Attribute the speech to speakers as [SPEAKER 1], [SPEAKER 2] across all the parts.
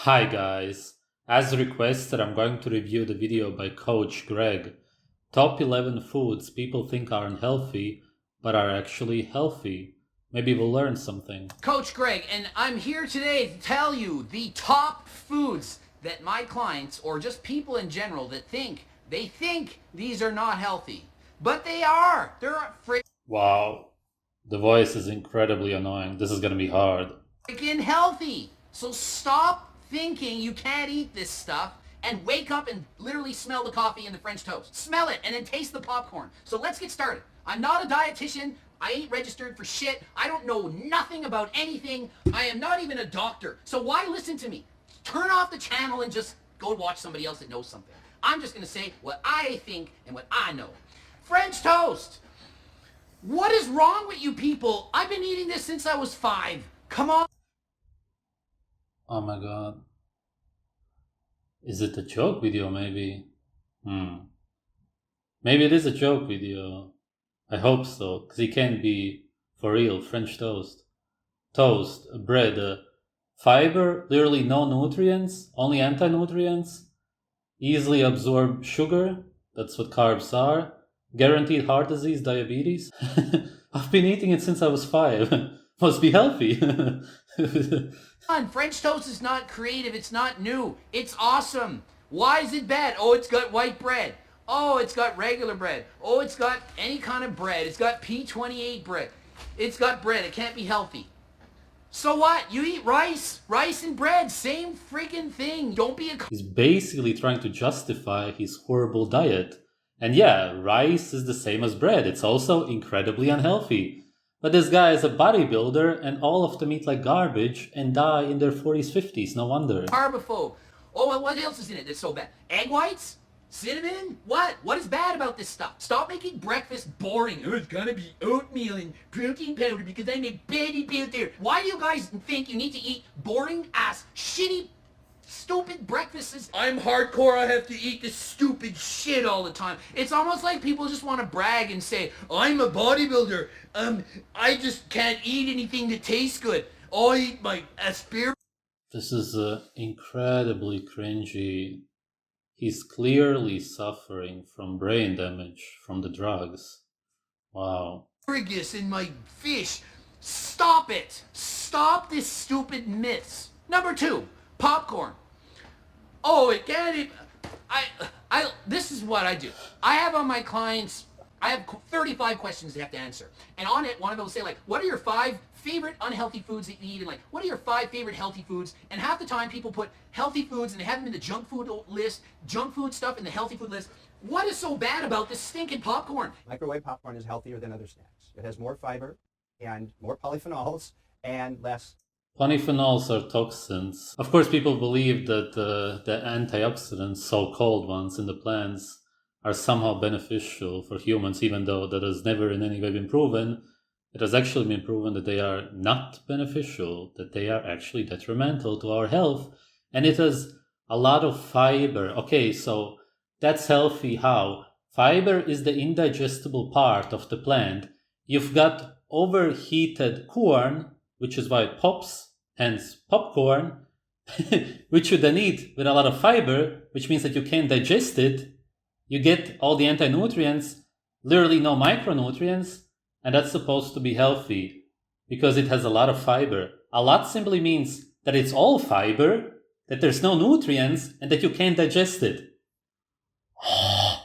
[SPEAKER 1] Hi guys, as requested I'm going to review the video by Coach Greg. Top 11 foods people think are unhealthy, but are actually healthy. Maybe we'll learn something.
[SPEAKER 2] Coach Greg, and I'm here today to tell you the top foods that my clients, or just people in general, that think these are not healthy. But they are. They're
[SPEAKER 1] Wow, the voice is incredibly annoying. This is gonna be hard.
[SPEAKER 2] freaking healthy. So stop thinking you can't eat this stuff and wake up and literally smell the coffee and the French toast. Smell it and then taste the popcorn. So let's get started. I'm not a dietitian. I ain't registered for shit. I don't know nothing about anything. I am not even a doctor. So why listen to me? Turn off the channel and just go watch somebody else that knows something. I'm just going to say what I think and what I know. French toast. What is wrong with you people? I've been eating this since I was 5. Come on.
[SPEAKER 1] Oh my god. Is it a joke video maybe? Maybe it is a joke video. I hope so, because it can't be for real. French toast. Toast, bread, fiber, literally no nutrients, only anti-nutrients, easily absorb sugar, that's what carbs are, guaranteed heart disease, diabetes. I've been eating it since I was 5. Must be healthy.
[SPEAKER 2] French toast is not creative, it's not new, it's awesome. Why is it bad? Oh, it's got white bread. Oh, it's got regular bread. Oh, it's got any kind of bread. It's got P28 bread. It's got bread. It can't be healthy. So what? You eat rice and bread, same freaking thing. Don't be a...
[SPEAKER 1] He's basically trying to justify his horrible diet. And yeah, rice is the same as bread. It's also incredibly unhealthy. But this guy is a bodybuilder and all of them eat like garbage and die in their 40s, 50s. No wonder.
[SPEAKER 2] Carbophobe. Oh, well, what else is in it that's so bad? Egg whites? Cinnamon? What? What is bad about this stuff? Stop making breakfast boring. Oh, it's gotta be oatmeal and protein powder because I'm a bodybuilder. Why do you guys think you need to eat boring ass, shitty, stupid breakfasts? I'm hardcore, I have to eat this stupid shit all the time. It's almost like people just want to brag and say, I'm a bodybuilder. I just can't eat anything that tastes good. I eat my asparagus.
[SPEAKER 1] This is incredibly cringy. He's clearly suffering from brain damage from the drugs. Wow.
[SPEAKER 2] Asparagus in my fish. Stop it. Stop this stupid myths. Number 2, popcorn. Oh, it can't. This is what I do. I have on my clients, I have 35 questions they have to answer. And on it, one of them will say like, what are your 5 favorite unhealthy foods that you eat? And like, what are your 5 favorite healthy foods? And half the time people put healthy foods and they have them in the junk food list, junk food stuff in the healthy food list. What is so bad about this stinking popcorn?
[SPEAKER 3] Microwave popcorn is healthier than other snacks. It has more fiber and more polyphenols and less.
[SPEAKER 1] Polyphenols are toxins. Of course, people believe that the antioxidants, so-called ones in the plants, are somehow beneficial for humans, even though that has never in any way been proven. It has actually been proven that they are not beneficial, that they are actually detrimental to our health, and it has a lot of fiber. Okay, so that's healthy how? Fiber is the indigestible part of the plant. You've got overheated corn, which is why it pops, hence popcorn, which you then eat with a lot of fiber, which means that you can't digest it. You get all the anti-nutrients, literally no micronutrients, and that's supposed to be healthy because it has a lot of fiber. A lot simply means that it's all fiber, that there's no nutrients, and that you can't digest it. Wow.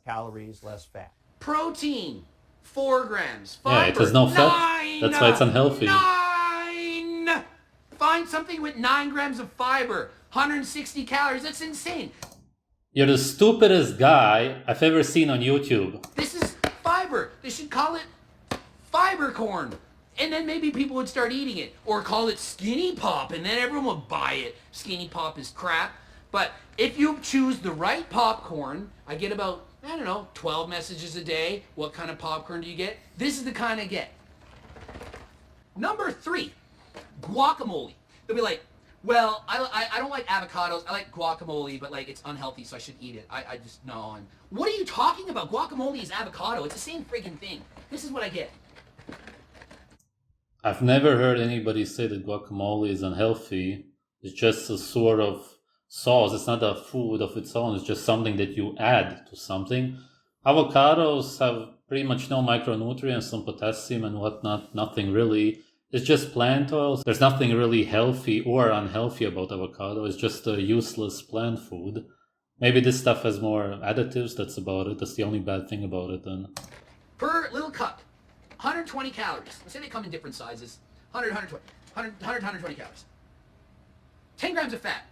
[SPEAKER 3] Calories, less fat.
[SPEAKER 2] Protein, 4 grams. Fiber,
[SPEAKER 1] Yeah, it has no fat.
[SPEAKER 2] 9.
[SPEAKER 1] That's why it's unhealthy.
[SPEAKER 2] 9. Find something with 9 grams of fiber, 160 calories. That's insane.
[SPEAKER 1] You're the stupidest guy I've ever seen on YouTube.
[SPEAKER 2] This is fiber. They should call it fiber corn. And then maybe people would start eating it. Or call it skinny pop, and then everyone would buy it. Skinny pop is crap. But if you choose the right popcorn, I get about, 12 messages a day. What kind of popcorn do you get? This is the kind I get. Number 3, guacamole. They'll be like, well, I don't like avocados. I like guacamole, but like it's unhealthy, so I should eat it. I just, no. What are you talking about? Guacamole is avocado. It's the same friggin' thing. This is what I get.
[SPEAKER 1] I've never heard anybody say that guacamole is unhealthy. It's just a sort of sauce. It's not a food of its own. It's just something that you add to something. Avocados have pretty much no micronutrients, some potassium and whatnot, nothing really. It's just plant oils. There's nothing really healthy or unhealthy about avocado. It's just a useless plant food. Maybe this stuff has more additives. That's about it. That's the only bad thing about it then.
[SPEAKER 2] Per little cup, 120 calories. Let's say they come in different sizes. 120 calories. 10 grams of fat,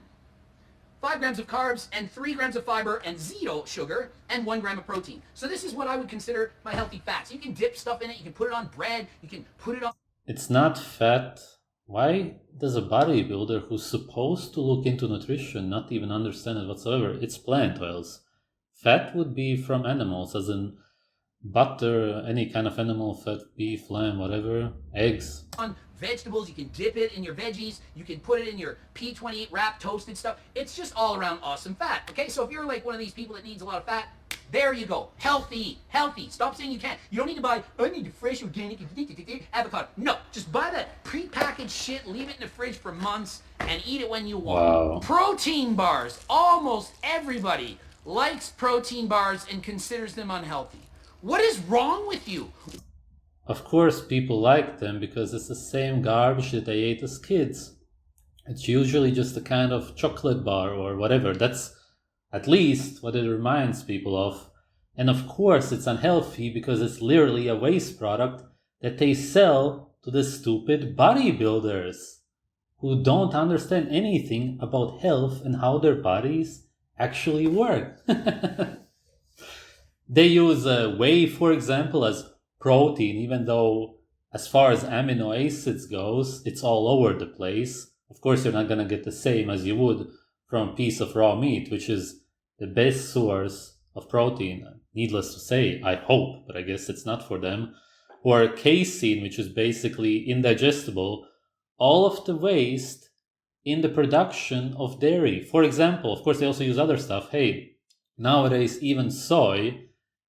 [SPEAKER 2] 5 grams of carbs, and 3 grams of fiber, and 0 sugar, and 1 gram of protein. So this is what I would consider my healthy fats. You can dip stuff in it. You can put it on bread. You can put it on...
[SPEAKER 1] It's not fat. Why does a bodybuilder who's supposed to look into nutrition not even understand it whatsoever? It's plant oils. Fat would be from animals, as in butter, any kind of animal fat, beef, lamb, whatever, eggs.
[SPEAKER 2] On vegetables, you can dip it in your veggies, you can put it in your P28 wrap toasted stuff. It's just all around awesome fat. Okay, so if you're like one of these people that needs a lot of fat, there you go. Healthy. Stop saying you can't. You don't need to buy, I need a fresh organic avocado. No, just buy that prepackaged shit, leave it in the fridge for months, and eat it when you want.
[SPEAKER 1] Wow.
[SPEAKER 2] Protein bars. Almost everybody likes protein bars and considers them unhealthy. What is wrong with you?
[SPEAKER 1] Of course people like them because it's the same garbage that they ate as kids. It's usually just a kind of chocolate bar or whatever. That's at least what it reminds people of. And of course it's unhealthy because it's literally a waste product that they sell to the stupid bodybuilders who don't understand anything about health and how their bodies actually work. They use whey, for example, as protein, even though as far as amino acids goes, it's all over the place. Of course, you're not going to get the same as you would from a piece of raw meat, which is the best source of protein. Needless to say, I hope, but I guess it's not for them. Or casein, which is basically indigestible, all of the waste in the production of dairy. For example, of course, they also use other stuff. Hey, nowadays, even soy,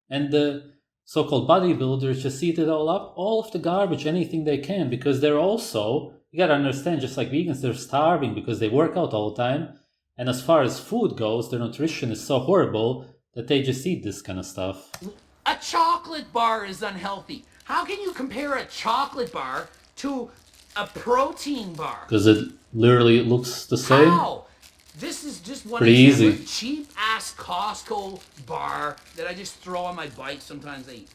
[SPEAKER 1] and the so-called bodybuilders just eat it all up, all of the garbage, anything they can, because they're also, you gotta understand, just like vegans, they're starving because they work out all the time. And as far as food goes, their nutrition is so horrible that they just eat this kind of stuff.
[SPEAKER 2] A chocolate bar is unhealthy. How can you compare a chocolate bar to a protein bar?
[SPEAKER 1] Because it literally looks the same.
[SPEAKER 2] How? This is just one
[SPEAKER 1] Pretty
[SPEAKER 2] example
[SPEAKER 1] easy.
[SPEAKER 2] of cheap-ass Costco bar that I just throw on my bike sometimes I eat.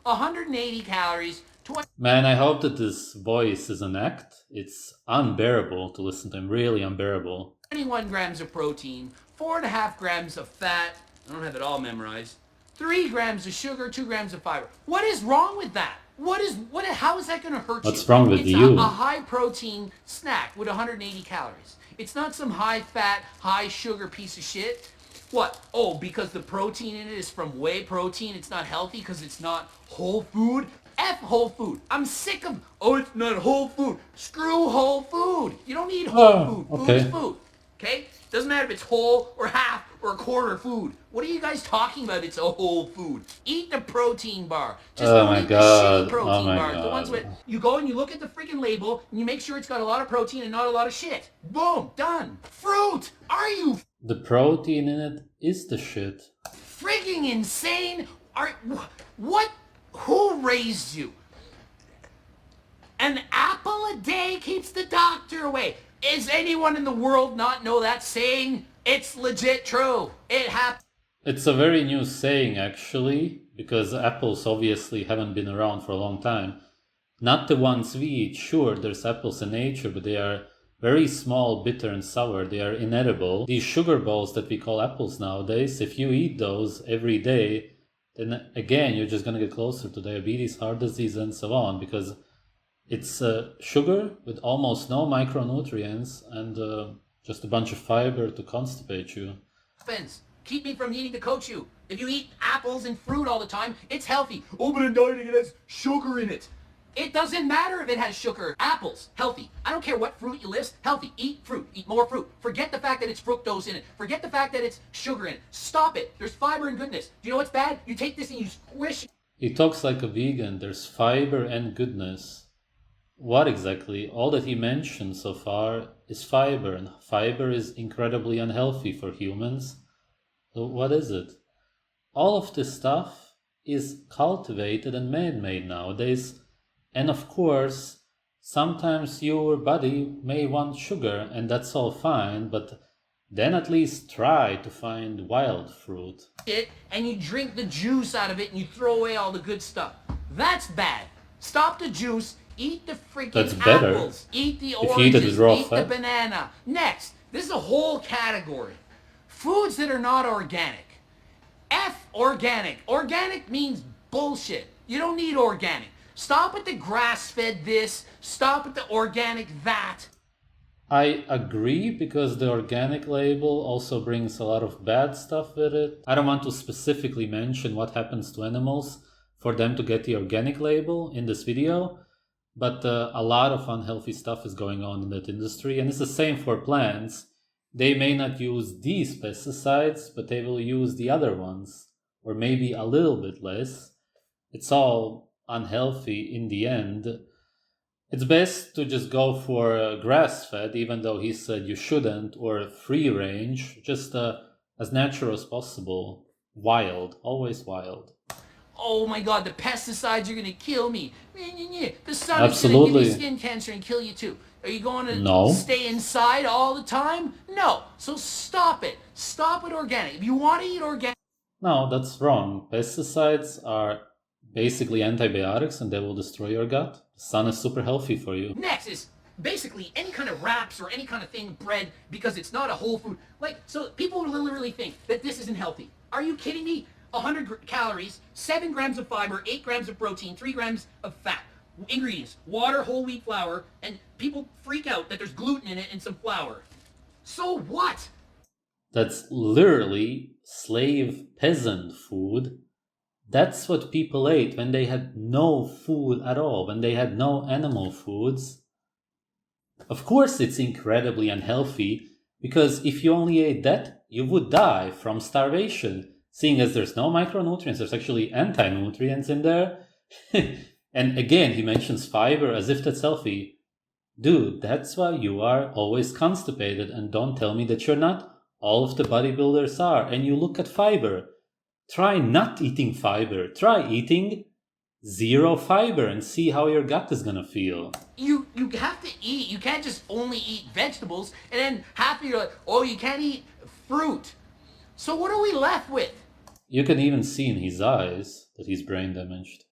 [SPEAKER 2] 180 calories, 20...
[SPEAKER 1] Man, I hope that this voice is an act. It's unbearable to listen to him, really unbearable.
[SPEAKER 2] 21 grams of protein, 4.5 grams of fat, I don't have it all memorized, 3 grams of sugar, 2 grams of fiber. What is wrong with that? How is that going to hurt you?
[SPEAKER 1] What's wrong with
[SPEAKER 2] it's
[SPEAKER 1] you?
[SPEAKER 2] A high-protein snack with 180 calories. It's not some high-fat, high-sugar piece of shit. What? Oh, because the protein in it is from whey protein, it's not healthy because it's not whole food? F whole food. I'm sick of, it's not whole food. Screw whole food. You don't need whole food. Food
[SPEAKER 1] okay.
[SPEAKER 2] is food. Okay? Doesn't matter if it's whole or half or a quarter food. What are you guys talking about? It's a whole food. Eat the protein bar. Just
[SPEAKER 1] Oh
[SPEAKER 2] don't
[SPEAKER 1] my
[SPEAKER 2] eat
[SPEAKER 1] God.
[SPEAKER 2] the shitty protein
[SPEAKER 1] Oh my
[SPEAKER 2] bars. The
[SPEAKER 1] God.
[SPEAKER 2] ones with you go and you look at the freaking label and you make sure it's got a lot of protein and not a lot of shit. Boom, done. Fruit. Are you
[SPEAKER 1] The protein in it is the shit.
[SPEAKER 2] frigging insane? What? Who raised you? An apple a day keeps the doctor away. Is anyone in the world not know that saying? It's legit true. It happened.
[SPEAKER 1] It's a very new saying, actually, because apples obviously haven't been around for a long time. Not the ones we eat. Sure, there's apples in nature, but they are very small, bitter and sour. They are inedible. These sugar balls that we call apples nowadays, if you eat those every day, then again, you're just going to get closer to diabetes, heart disease, and so on, because it's sugar with almost no micronutrients and just a bunch of fiber to constipate you.
[SPEAKER 2] Keep me from needing to coach you. If you eat apples and fruit all the time, it's healthy. Oh, but in dieting it has sugar in it. It doesn't matter if it has sugar. Apples, healthy. I don't care what fruit you list, healthy. Eat fruit. Eat more fruit. Forget the fact that it's fructose in it. Forget the fact that it's sugar in it. Stop it. There's fiber and goodness. Do you know what's bad? You take this and you squish.
[SPEAKER 1] He talks like a vegan. There's fiber and goodness. What exactly? All that he mentioned so far is fiber, and fiber is incredibly unhealthy for humans. So what is it? All of this stuff is cultivated and man-made nowadays, and of course, sometimes your body may want sugar, and that's all fine, but then at least try to find wild fruit.
[SPEAKER 2] And you drink the juice out of it and you throw away all the good stuff. That's bad. Stop the juice, eat the freaking
[SPEAKER 1] That's better.
[SPEAKER 2] apples, eat the
[SPEAKER 1] If you eat it
[SPEAKER 2] oranges,
[SPEAKER 1] with raw
[SPEAKER 2] eat the
[SPEAKER 1] fat.
[SPEAKER 2] banana. Next, this is a whole category. Foods that are not organic. F organic. Organic means bullshit. You don't need organic. Stop at the grass-fed this, stop at the organic that.
[SPEAKER 1] I agree, because the organic label also brings a lot of bad stuff with it. I don't want to specifically mention what happens to animals for them to get the organic label in this video, but a lot of unhealthy stuff is going on in that industry, and it's the same for plants. They may not use these pesticides, but they will use the other ones, or maybe a little bit less. It's all unhealthy in the end. It's best to just go for grass-fed, even though he said you shouldn't, or free range, just as natural as possible. Wild, always wild.
[SPEAKER 2] Oh my god, the pesticides are gonna kill me. The sun is
[SPEAKER 1] Absolutely.
[SPEAKER 2] gonna give you skin cancer and kill you too. Are you going to
[SPEAKER 1] No.
[SPEAKER 2] stay inside all the time? No. So stop it. Stop with organic. If you want to eat organic...
[SPEAKER 1] No, that's wrong. Pesticides are basically antibiotics, and they will destroy your gut. The sun is super healthy for you.
[SPEAKER 2] Next is basically any kind of wraps or any kind of thing, bread, because it's not a whole food. Like, so people literally think that this isn't healthy. Are you kidding me? 100 calories, 7 grams of fiber, 8 grams of protein, 3 grams of fat. Ingredients: water, whole wheat flour, and people freak out that there's gluten in it and some flour. So what?
[SPEAKER 1] That's literally slave peasant food. That's what people ate when they had no food at all, when they had no animal foods. Of course it's incredibly unhealthy, because if you only ate that, you would die from starvation. Seeing as there's no micronutrients, there's actually anti-nutrients in there. And again, he mentions fiber as if that's healthy. Dude, that's why you are always constipated, and don't tell me that you're not. All of the bodybuilders are, and you look at fiber. Try not eating fiber. Try eating 0 fiber and see how your gut is gonna feel.
[SPEAKER 2] You have to eat. You can't just only eat vegetables and then half of you're like, oh, you can't eat fruit. So what are we left with?
[SPEAKER 1] You can even see in his eyes that he's brain damaged.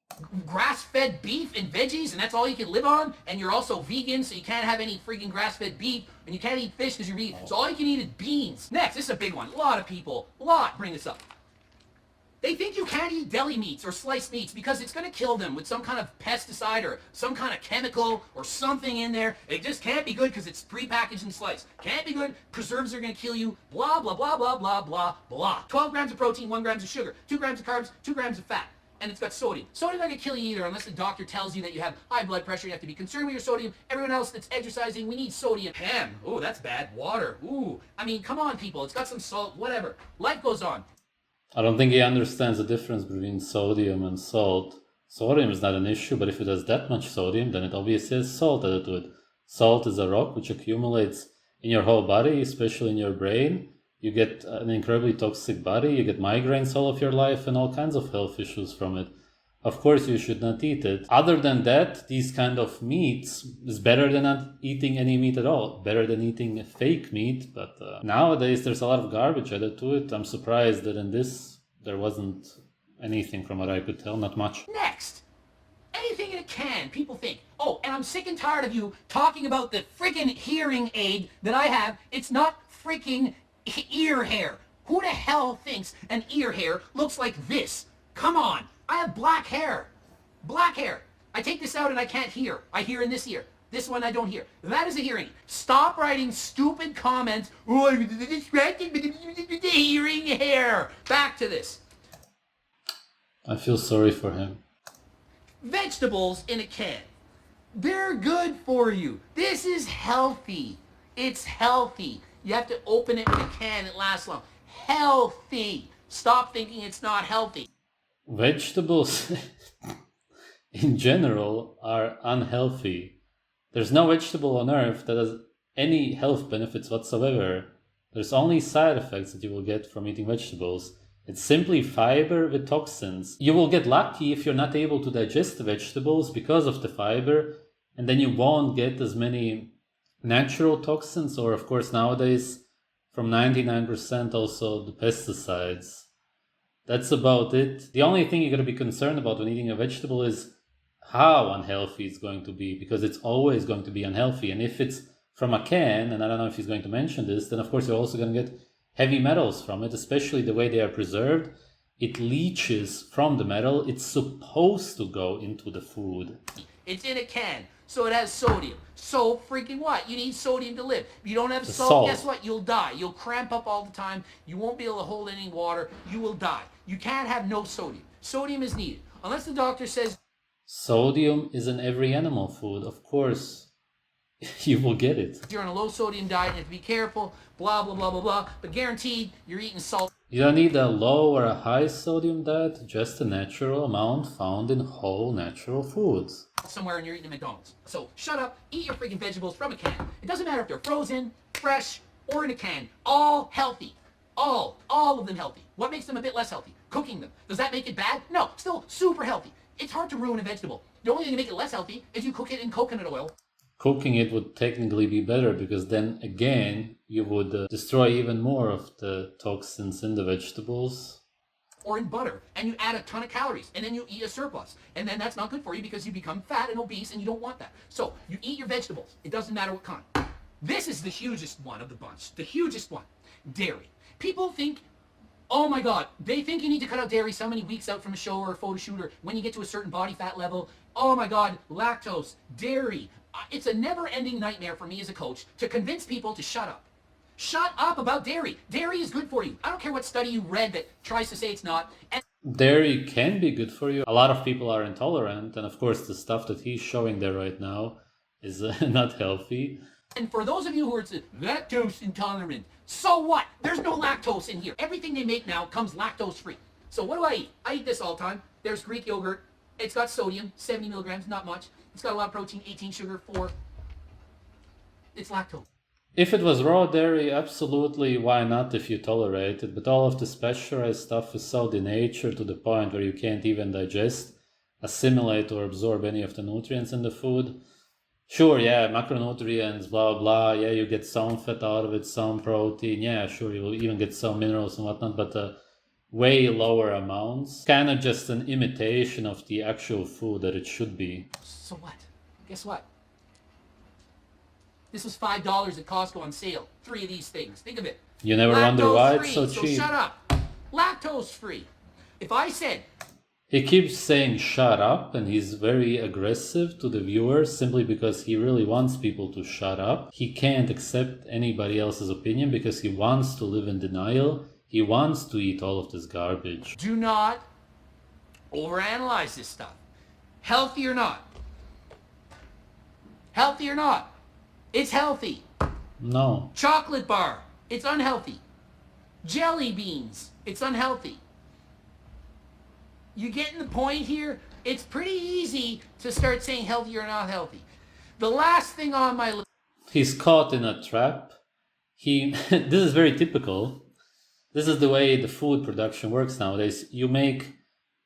[SPEAKER 2] Grass-fed beef and veggies, and that's all you can live on? And you're also vegan, so you can't have any freaking grass-fed beef, and you can't eat fish because you're vegan. So all you can eat is beans. Next, this is a big one. A lot of people, bring this up. They think you can't eat deli meats or sliced meats because it's going to kill them with some kind of pesticide or some kind of chemical or something in there. It just can't be good because it's prepackaged and sliced. Can't be good. Preservatives are going to kill you. Blah, blah, blah, blah, blah, blah, blah. 12 grams of protein, 1 gram of sugar, 2 grams of carbs, 2 grams of fat. And it's got sodium. Sodium's not going to kill you either unless the doctor tells you that you have high blood pressure. You have to be concerned with your sodium. Everyone else that's exercising, we need sodium. Ham. Ooh, that's bad. Water. Ooh. I mean, come on, people. It's got some salt. Whatever. Life goes on.
[SPEAKER 1] I don't think he understands the difference between sodium and salt. Sodium is not an issue, but if it has that much sodium, then it obviously has salt added to it. Salt is a rock which accumulates in your whole body, especially in your brain. You get an incredibly toxic body, you get migraines all of your life and all kinds of health issues from it. Of course you should not eat it. Other than that, these kind of meats is better than not eating any meat at all. Better than eating fake meat, but nowadays there's a lot of garbage added to it. I'm surprised that in this there wasn't anything from what I could tell, not much.
[SPEAKER 2] Next, anything in a can, people think, oh, and I'm sick and tired of you talking about the freaking hearing aid that I have. It's not freaking ear hair. Who the hell thinks an ear hair looks like this? Come on. I have black hair. Black hair. I take this out and I can't hear. I hear in this ear. This one I don't hear. That is a hearing. Stop writing stupid comments. Oh, I'm distracted with the hearing hair. Back to this.
[SPEAKER 1] I feel sorry for him.
[SPEAKER 2] Vegetables in a can. They're good for you. This is healthy. It's healthy. You have to open it in a can. It lasts long. Healthy. Stop thinking it's not healthy.
[SPEAKER 1] Vegetables in general are unhealthy. There's no vegetable on earth that has any health benefits whatsoever. There's only side effects that you will get from eating vegetables. It's simply fiber with toxins. You will get lucky if you're not able to digest the vegetables because of the fiber, and then you won't get as many natural toxins, or of course nowadays from 99% also the pesticides. That's about it. The only thing you gotta be concerned about when eating a vegetable is how unhealthy it's going to be, because it's always going to be unhealthy. And if it's from a can, and I don't know if he's going to mention this, then of course you're also going to get heavy metals from it, especially the way they are preserved. It leaches from the metal. It's supposed to go into the food.
[SPEAKER 2] It's in a can, so it has sodium. So freaking what? You need sodium to live. If you don't have
[SPEAKER 1] The
[SPEAKER 2] salt,
[SPEAKER 1] salt.
[SPEAKER 2] guess what? You'll die. You'll cramp up all the time. You won't be able to hold any water. You will die. You can't have no sodium. Sodium is needed. Unless the doctor says
[SPEAKER 1] Sodium is in every animal food. Of course, you will get it.
[SPEAKER 2] you're on a low sodium diet and you have to be careful, blah, blah, blah, blah, blah. But guaranteed, you're eating salt
[SPEAKER 1] You don't need a low or a high sodium diet, just a natural amount found in whole natural foods.
[SPEAKER 2] somewhere and you're eating at McDonald's. So shut up, eat your freaking vegetables from a can. It doesn't matter if they're frozen, fresh, or in a can. All healthy. All of them healthy. What makes them a bit less healthy? Cooking them. Does that make it bad? No, still super healthy. It's hard to ruin a vegetable. The only thing to make it less healthy is you cook it in coconut oil.
[SPEAKER 1] Cooking it would technically be better, because then again you would destroy even more of the toxins in the vegetables.
[SPEAKER 2] Or in butter, and you add a ton of calories, and then you eat a surplus. And then that's not good for you because you become fat and obese, and you don't want that. So you eat your vegetables. It doesn't matter what kind. This is the hugest one of the bunch. The hugest one. Dairy. People think, oh my God, they think you need to cut out dairy so many weeks out from a show or a photo shoot, or when you get to a certain body fat level. Oh my God, lactose, dairy. It's a never-ending nightmare for me as a coach to convince people to shut up. Shut up about dairy. Dairy is good for you. I don't care what study you read that tries to say it's not. And
[SPEAKER 1] Dairy can be good for you. A lot of people are intolerant, and of course the stuff that he's showing there right now is not healthy.
[SPEAKER 2] And for those of you who are lactose intolerant, so what? There's no lactose in here. Everything they make now comes lactose free. So what do I eat? I eat this all the time. There's Greek yogurt. It's got sodium, 70 milligrams, not much. It's got a lot of protein, 18 sugar, 4. It's lactose.
[SPEAKER 1] If it was raw dairy, absolutely, why not if you tolerate it? But all of the specialized stuff is so denatured to the point where you can't even digest, assimilate, or absorb any of the nutrients in the food. Sure, yeah, macronutrients, blah, blah, yeah, you get some fat out of it, some protein, yeah, sure, you will even get some minerals and whatnot, but way lower amounts. Kind of just an imitation of the actual food that it should be.
[SPEAKER 2] So what? Guess what? This was $5 at Costco on sale. 3 of these things. Think of it.
[SPEAKER 1] You never wonder why it's
[SPEAKER 2] Lactose-free,
[SPEAKER 1] so cheap.
[SPEAKER 2] So shut up. Lactose free. If I said,
[SPEAKER 1] He keeps saying shut up, and he's very aggressive to the viewers simply because he really wants people to shut up. He can't accept anybody else's opinion because he wants to live in denial. He wants to eat all of this garbage.
[SPEAKER 2] do not overanalyze this stuff. Healthy or not? Healthy or not? It's healthy.
[SPEAKER 1] No.
[SPEAKER 2] Chocolate bar, it's unhealthy. Jelly beans, it's unhealthy. You getting the point here? It's pretty easy to start saying healthy or not healthy. The last thing on my list.
[SPEAKER 1] He's caught in a trap. This is very typical. This is the way the food production works nowadays. You make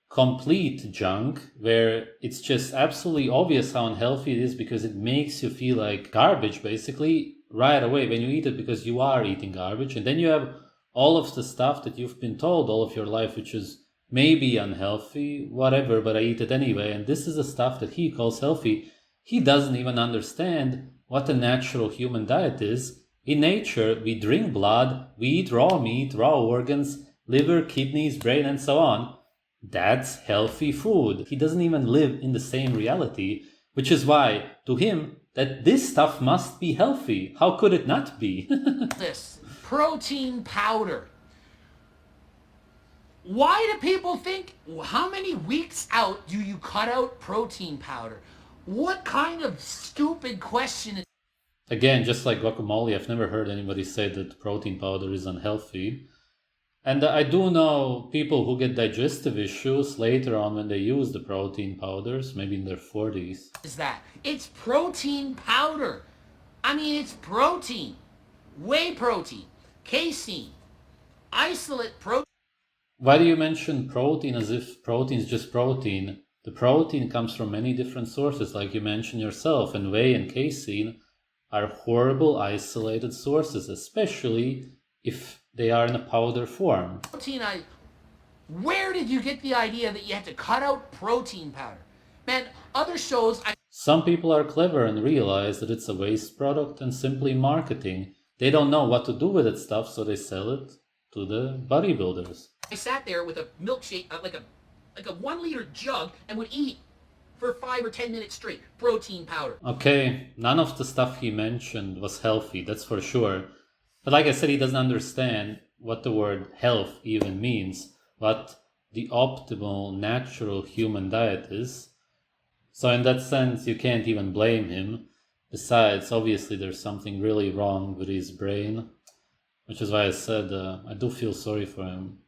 [SPEAKER 1] complete junk where it's just absolutely obvious how unhealthy it is because it makes you feel like garbage basically right away when you eat it, because you are eating garbage. And then you have all of the stuff that you've been told all of your life, which is maybe unhealthy, whatever, but I eat it anyway. And this is the stuff that he calls healthy. He doesn't even understand what a natural human diet is. In nature, we drink blood, we eat raw meat, raw organs, liver, kidneys, brain, and so on. That's healthy food. He doesn't even live in the same reality, which is why, to him, that this stuff must be healthy. How could it not be?
[SPEAKER 2] This protein powder. Why do people think, how many weeks out do you cut out protein powder? What kind of stupid question is
[SPEAKER 1] Again, just like guacamole, I've never heard anybody say that protein powder is unhealthy. And I do know people who get digestive issues later on when they use the protein powders, maybe in their 40s.
[SPEAKER 2] that? It's protein powder. I mean, it's protein, whey protein, casein, isolate protein.
[SPEAKER 1] Why do you mention protein as if protein is just protein? The protein comes from many different sources, like you mentioned yourself, and whey and casein are horrible isolated sources, especially if they are in a powder form.
[SPEAKER 2] Where did you get the idea that you had to cut out protein powder? Man, other shows
[SPEAKER 1] Some people are clever and realize that it's a waste product and simply marketing. They don't know what to do with that stuff, so they sell it to the bodybuilders.
[SPEAKER 2] I sat there with a milkshake, like a 1 liter jug, and would eat for 5 or 10 minutes straight. Protein powder.
[SPEAKER 1] Okay, none of the stuff he mentioned was healthy, that's for sure. But like I said, he doesn't understand what the word health even means, what the optimal natural human diet is. So in that sense, you can't even blame him. Besides, obviously there's something really wrong with his brain, which is why I said I do feel sorry for him.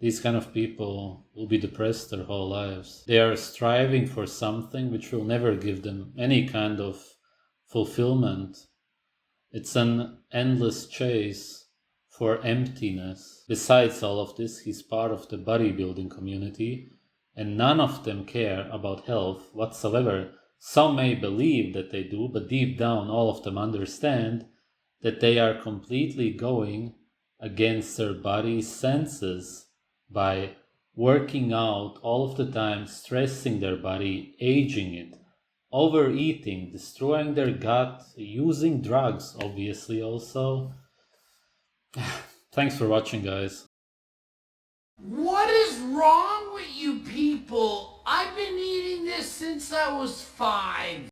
[SPEAKER 1] These kind of people will be depressed their whole lives. They are striving for something which will never give them any kind of fulfillment. It's an endless chase for emptiness. Besides all of this, he's part of the bodybuilding community, and none of them care about health whatsoever. Some may believe that they do, but deep down all of them understand that they are completely going against their body's senses by working out all of the time, stressing their body, aging it, overeating, destroying their gut, using drugs, obviously also. Thanks for watching, guys.
[SPEAKER 2] What is wrong with you people? I've been eating this since I was 5.